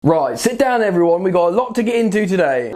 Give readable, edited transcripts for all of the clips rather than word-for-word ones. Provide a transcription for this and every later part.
Right, sit down everyone, we got a lot to get into today.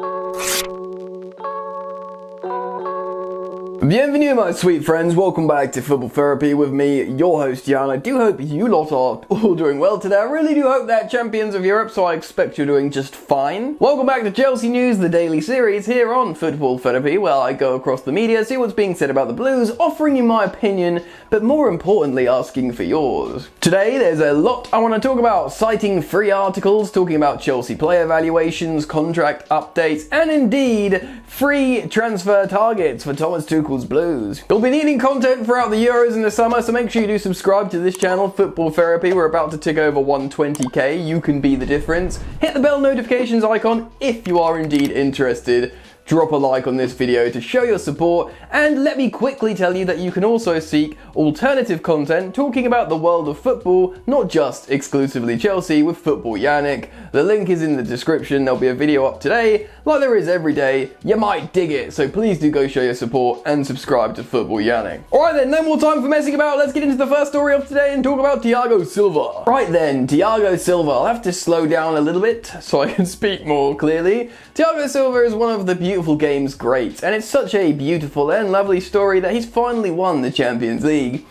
Bienvenue my sweet friends, welcome back to Football Therapy with me, your host Jan. I do hope you lot are all doing well today. I really do hope that champions of Europe, so I expect you're doing just fine. Welcome back to Chelsea News, the daily series here on Football Therapy, where I go across the media, see what's being said about the Blues, offering you my opinion, but more importantly asking for yours. Today there's a lot I want to talk about, citing free articles, talking about Chelsea player valuations, contract updates, and indeed free transfer targets for Thomas Tuchel's Blues. You'll be needing content throughout the Euros in the summer, so make sure you do subscribe to this channel, Football Therapy. We're about to tick over 120k. You can be the difference. Hit the bell notifications icon if you are indeed interested. Drop a like on this video to show your support, and let me quickly tell you that you can also seek alternative content talking about the world of football, not just exclusively Chelsea, with Football Yannick. The link is in the description. There'll be a video up today, like there is every day. You might dig it, so please do go show your support and subscribe to Football Yannick. Alright then, no more time for messing about. Let's get into the first story of today and talk about Thiago Silva. Right then, Thiago Silva. I'll have to slow down a little bit so I can speak more clearly. Thiago Silva is one of the beautiful game's greats, and it's such a beautiful and lovely story that he's finally won the Champions League.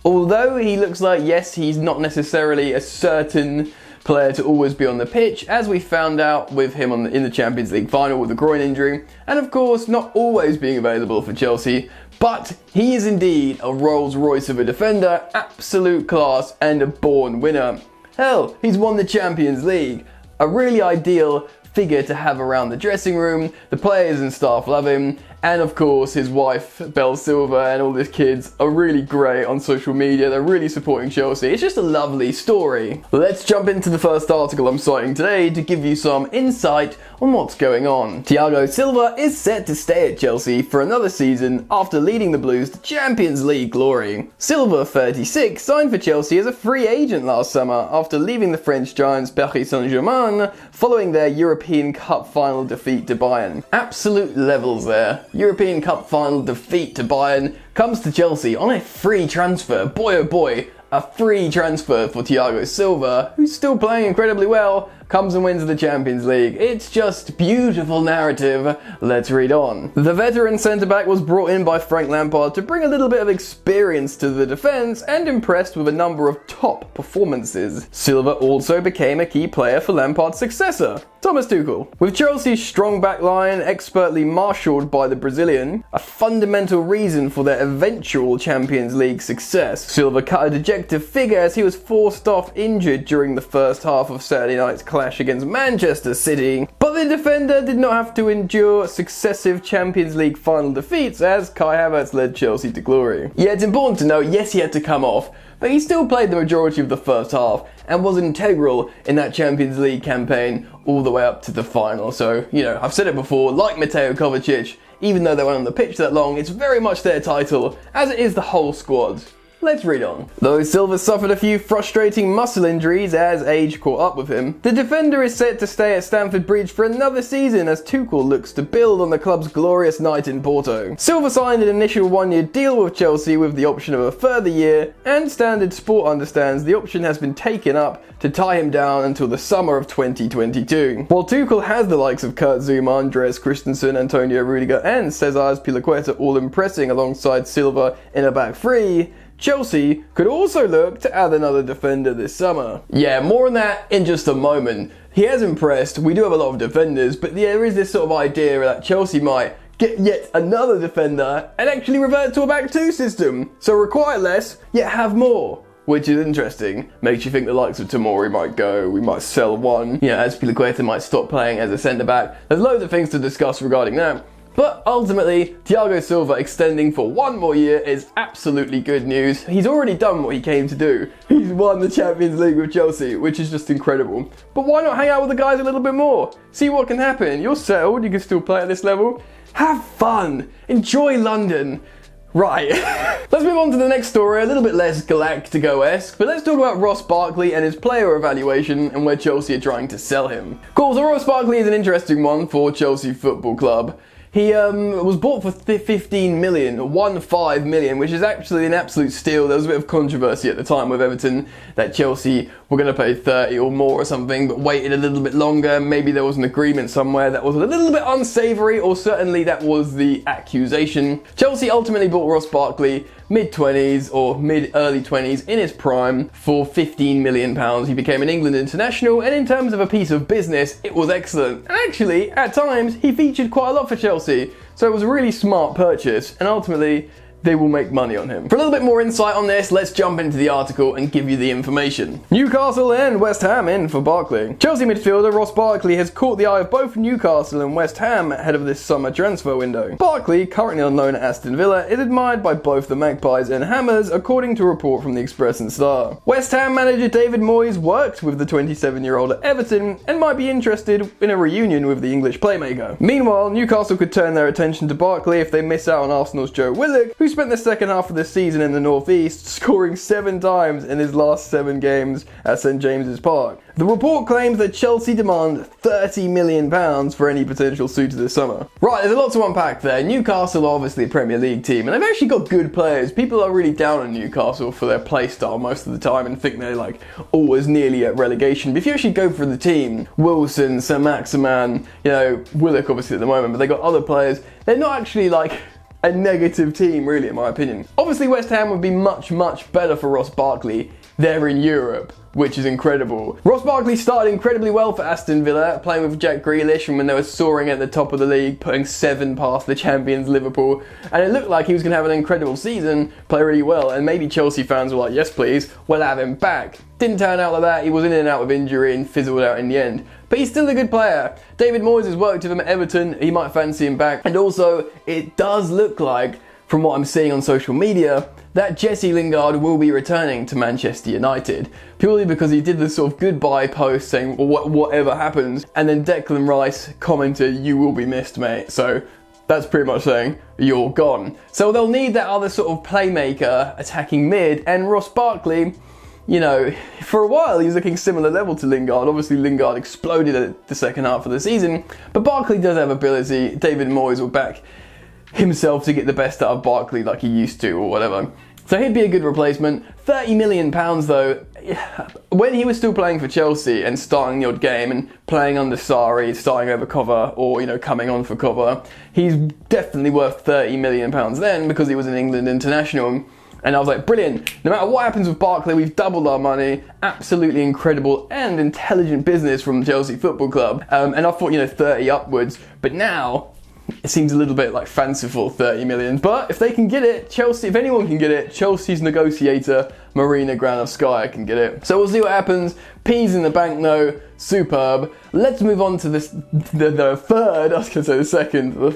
Although he looks like, yes, he's not necessarily a certain player to always be on the pitch, as we found out with him in the Champions League final with a groin injury, and of course not always being available for Chelsea, but he is indeed a Rolls Royce of a defender, absolute class and a born winner. Hell, he's won the Champions League. A really ideal figure to have around the dressing room. The players and staff love him, and of course his wife Belle Silva and all his kids are really great on social media. They're really supporting Chelsea. It's just a lovely story. Let's jump into the first article I'm citing today to give you some insight on what's going on. Thiago Silva is set to stay at Chelsea for another season after leading the Blues to Champions League glory. Silva, 36, signed for Chelsea as a free agent last summer after leaving the French giants Paris Saint-Germain following their European Cup final defeat to Bayern. Absolute levels there. European Cup final defeat to Bayern, comes to Chelsea on a free transfer. Boy oh boy, a free transfer for Thiago Silva, who's still playing incredibly well, comes and wins the Champions League. It's just beautiful narrative. Let's read on. The veteran centre-back was brought in by Frank Lampard to bring a little bit of experience to the defence and impressed with a number of top performances. Silva also became a key player for Lampard's successor, Thomas Tuchel. With Chelsea's strong back line expertly marshalled by the Brazilian, a fundamental reason for their eventual Champions League success, Silva cut a dejected figure as he was forced off injured during the first half of Saturday night's clash against Manchester City, but the defender did not have to endure successive Champions League final defeats as Kai Havertz led Chelsea to glory. Yeah, it's important to note, yes, he had to come off, but he still played the majority of the first half and was integral in that Champions League campaign all the way up to the final. So, you know, I've said it before, like Mateo Kovacic, even though they weren't on the pitch that long, it's very much their title, as it is the whole squad. Let's read on. Though Silva suffered a few frustrating muscle injuries as age caught up with him, the defender is set to stay at Stamford Bridge for another season as Tuchel looks to build on the club's glorious night in Porto. Silva signed an initial one-year deal with Chelsea with the option of a further year, and Standard Sport understands the option has been taken up to tie him down until the summer of 2022. While Tuchel has the likes of Kurt Zouma, Andreas Christensen, Antonio Rudiger and Cesar Azpilicueta all impressing alongside Silva in a back three, Chelsea could also look to add another defender this summer. Yeah, more on that in just a moment. He has impressed, we do have a lot of defenders, but there is this sort of idea that Chelsea might get yet another defender and actually revert to a back two system. So require less, yet have more. Which is interesting. Makes you think the likes of Tomori might go, we might sell one. Yeah, Azpilicueta might stop playing as a centre-back. There's loads of things to discuss regarding that. But ultimately, Thiago Silva extending for one more year is absolutely good news. He's already done what he came to do. He's won the Champions League with Chelsea, which is just incredible. But why not hang out with the guys a little bit more? See what can happen. You're settled, you can still play at this level. Have fun. Enjoy London. Right, let's move on to the next story, a little bit less Galactico-esque, but let's talk about Ross Barkley and his player evaluation and where Chelsea are trying to sell him. Of course, Ross Barkley is an interesting one for Chelsea Football Club. He was bought for 15 million, which is actually an absolute steal. There was a bit of controversy at the time with Everton that Chelsea were going to pay 30 or more or something, but waited a little bit longer. Maybe there was an agreement somewhere that was a little bit unsavoury, or certainly that was the accusation. Chelsea ultimately bought Ross Barkley, mid-20s or mid-early 20s in his prime for £15 million. He became an England international, and in terms of a piece of business, it was excellent. And actually, at times, he featured quite a lot for Chelsea, so it was a really smart purchase, and ultimately, they will make money on him. For a little bit more insight on this, let's jump into the article and give you the information. Newcastle and West Ham in for Barkley. Chelsea midfielder Ross Barkley has caught the eye of both Newcastle and West Ham ahead of this summer transfer window. Barkley, currently on loan at Aston Villa, is admired by both the Magpies and Hammers, according to a report from the Express and Star. West Ham manager David Moyes worked with the 27-year-old at Everton and might be interested in a reunion with the English playmaker. Meanwhile, Newcastle could turn their attention to Barkley if they miss out on Arsenal's Joe Willock, who spent the second half of the season in the North East, scoring 7 times in his last 7 games at St James's Park. The report claims that Chelsea demand £30 million for any potential suitor this summer. Right, there's a lot to unpack there. Newcastle are obviously a Premier League team, and they've actually got good players. People are really down on Newcastle for their play style most of the time and think they're like always nearly at relegation. But if you actually go for the team, Wilson, Saint-Maximin, Willock obviously at the moment, but they got other players, they're not actually like a negative team, really, in my opinion. Obviously, West Ham would be much, much better for Ross Barkley. They're in Europe, which is incredible. Ross Barkley started incredibly well for Aston Villa, playing with Jack Grealish, and when they were soaring at the top of the league, putting 7 past the champions Liverpool, and it looked like he was going to have an incredible season, play really well, and maybe Chelsea fans were like, yes please, we'll have him back. Didn't turn out like that. He was in and out with injury and fizzled out in the end. But he's still a good player. David Moyes has worked with him at Everton. He might fancy him back. And also, it does look like, from what I'm seeing on social media, that Jesse Lingard will be returning to Manchester United. Purely because he did this sort of goodbye post saying, well, whatever happens. And then Declan Rice commented, you will be missed, mate. So that's pretty much saying, you're gone. So they'll need that other sort of playmaker attacking mid. And Ross Barkley, for a while he was looking similar level to Lingard. Obviously Lingard exploded at the second half of the season, but Barkley does have ability. David Moyes will back himself to get the best out of Barkley like he used to or whatever. So he'd be a good replacement. £30 million though, when he was still playing for Chelsea and starting the odd game and playing under Sarri, starting over cover or, coming on for cover, he's definitely worth £30 million then because he was an England international. And I was like, brilliant. No matter what happens with Barkley, we've doubled our money. Absolutely incredible and intelligent business from the Chelsea Football Club. And I thought, 30 upwards. But now, it seems a little bit like fanciful, 30 million. But if they can get it, Chelsea, if anyone can get it, Chelsea's negotiator, Marina Granovskaya, can get it. So we'll see what happens. P's in the bank though, superb. Let's move on to the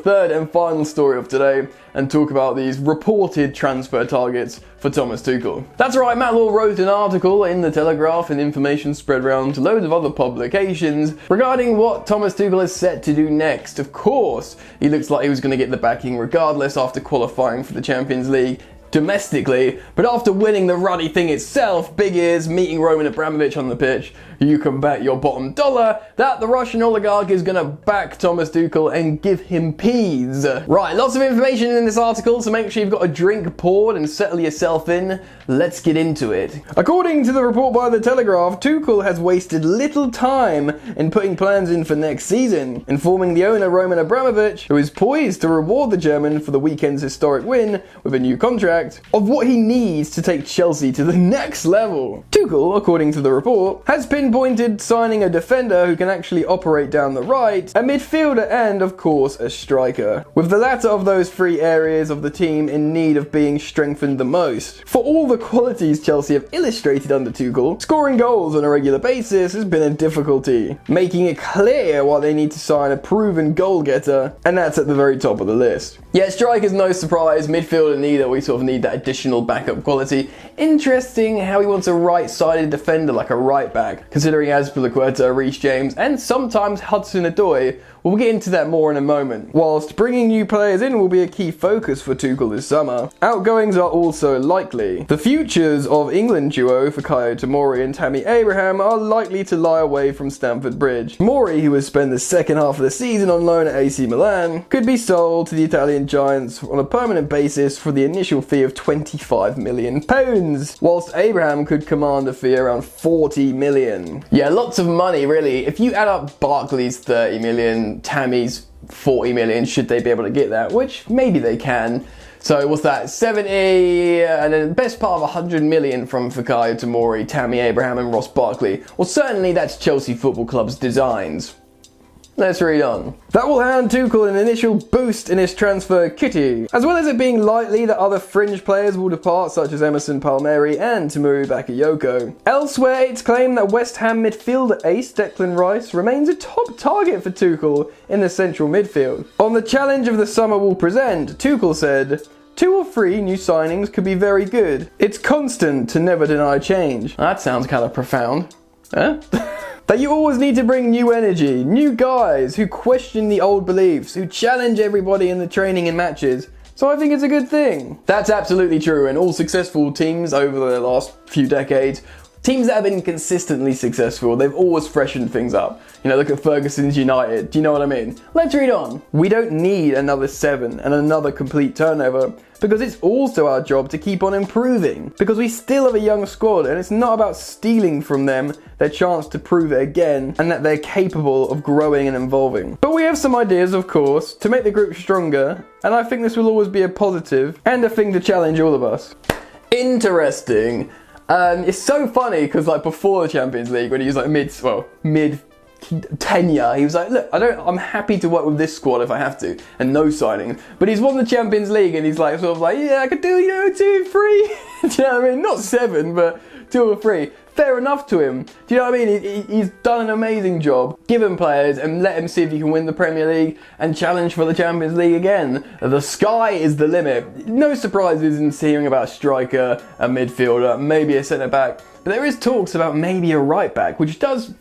third and final story of today and talk about these reported transfer targets for Thomas Tuchel. That's right, Matt Law wrote an article in the Telegraph and information spread around to loads of other publications regarding what Thomas Tuchel is set to do next. Of course, he looks like he was going to get the backing regardless after qualifying for the Champions League domestically, but after winning the ruddy thing itself, big ears, meeting Roman Abramovich on the pitch, you can bet your bottom dollar that the Russian oligarch is gonna back Thomas Tuchel and give him peas. Right, lots of information in this article, so make sure you've got a drink poured and settle yourself in. Let's get into it. According to the report by the Telegraph, Tuchel has wasted little time in putting plans in for next season, informing the owner Roman Abramovich, who is poised to reward the German for the weekend's historic win with a new contract, of what he needs to take Chelsea to the next level. Tuchel, according to the report, has pinpointed signing a defender who can actually operate down the right, a midfielder and, of course, a striker, with the latter of those 3 areas of the team in need of being strengthened the most. For all the qualities Chelsea have illustrated under Tuchel, scoring goals on a regular basis has been a difficulty, making it clear why they need to sign a proven goal-getter, and that's at the very top of the list. Yeah, striker's no surprise, midfielder neither, we sort of need that additional backup quality. Interesting how he wants a right right-sided defender like a right-back, considering Azpilicueta, Reece James, and sometimes Hudson-Odoi. We'll get into that more in a moment. Whilst bringing new players in will be a key focus for Tuchel this summer, outgoings are also likely. The futures of England duo Fikayo Tomori and Tammy Abraham are likely to lie away from Stamford Bridge. Tomori, who will spend the second half of the season on loan at AC Milan, could be sold to the Italian giants on a permanent basis for the initial fee of £25 million, whilst Abraham could command a fee around £40 million. Yeah, lots of money really. If you add up Barkley's £30 million, Tammy's £40 million, should they be able to get that, which maybe they can. So what's that, 70, and then the best part of 100 million from Fikayo Tomori, Tammy Abraham and Ross Barkley. Well, certainly that's Chelsea Football Club's designs. Let's read on. That will hand Tuchel an initial boost in his transfer kitty, as well as it being likely that other fringe players will depart, such as Emerson Palmieri and Tamuri Bakayoko. Elsewhere, it's claimed that West Ham midfielder ace Declan Rice remains a top target for Tuchel in the central midfield. On the challenge of the summer will present, Tuchel said, 2 or 3 new signings could be very good. It's constant to never deny change. That sounds kind of profound. Huh? That you always need to bring new energy, new guys who question the old beliefs, who challenge everybody in the training and matches. So I think it's a good thing. That's absolutely true, and all successful teams over the last few decades, teams that have been consistently successful, they've always freshened things up. You know, look at Ferguson's United, do you know what I mean? Let's read on. We don't need another 7 and another complete turnover, because it's also our job to keep on improving. Because we still have a young squad, and it's not about stealing from them their chance to prove it again, and that they're capable of growing and evolving. But we have some ideas, of course, to make the group stronger, and I think this will always be a positive, and a thing to challenge all of us. Interesting. It's so funny because like before the Champions League, when he was like mid tenure, he was like, look, I'm happy to work with this squad if I have to, and no signings. But he's won the Champions League, and he's like sort of like, yeah, I could do 2, 3. Do you know what I mean? Not 7, but 2 or 3. Fair enough to him. Do you know what I mean? He's done an amazing job. Give him players and let him see if he can win the Premier League and challenge for the Champions League again. The sky is the limit. No surprises in hearing about a striker, a midfielder, maybe a centre-back. But there is talks about maybe a right-back, which does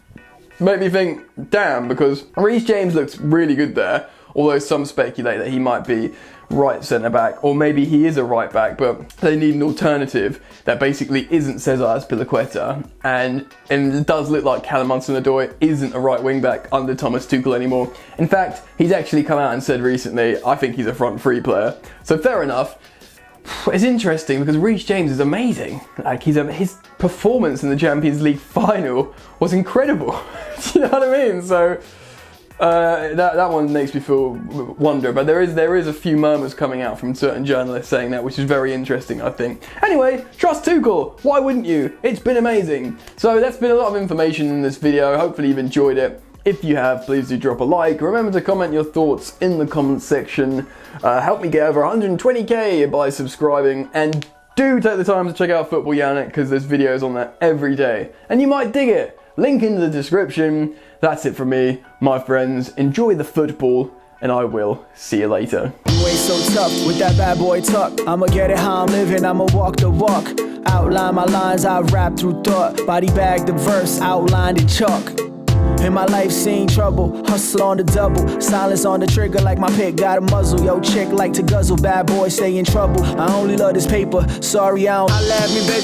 make me think, damn, because Reece James looks really good there. Although some speculate that he might be right centre-back, or maybe he is a right-back, but they need an alternative that basically isn't Cesar Azpilicueta, and it does look like Callum Hudson-Odoi isn't a right wing-back under Thomas Tuchel anymore. In fact, he's actually come out and said recently, I think he's a front three player. So fair enough. It's interesting because Reece James is amazing. Like his performance in the Champions League final was incredible. Do you know what I mean? So that one makes me wonder, but there is a few murmurs coming out from certain journalists saying that, which is very interesting, I think. Anyway, trust Tuchel. Why wouldn't you? It's been amazing. So that's been a lot of information in this video. Hopefully you've enjoyed it. If you have, please do drop a like. Remember to comment your thoughts in the comments section. Help me get over 120k by subscribing, and do take the time to check out Football Yannick because there's videos on there every day, and you might dig it. Link in the description. That's it from me, my friends. Enjoy the football, and I will see you later. You ain't so tough with that bad boy tuck. I'ma get it how I'm living, I'ma walk the walk. Outline my lines, I rap through thought. Body bag the verse, outlined in chalk. In my life seen trouble, hustle on the double. Silence on the trigger like my pick got a muzzle. Yo chick like to guzzle, bad boy stay in trouble. I only love this paper, sorry I don't. I laugh me baby.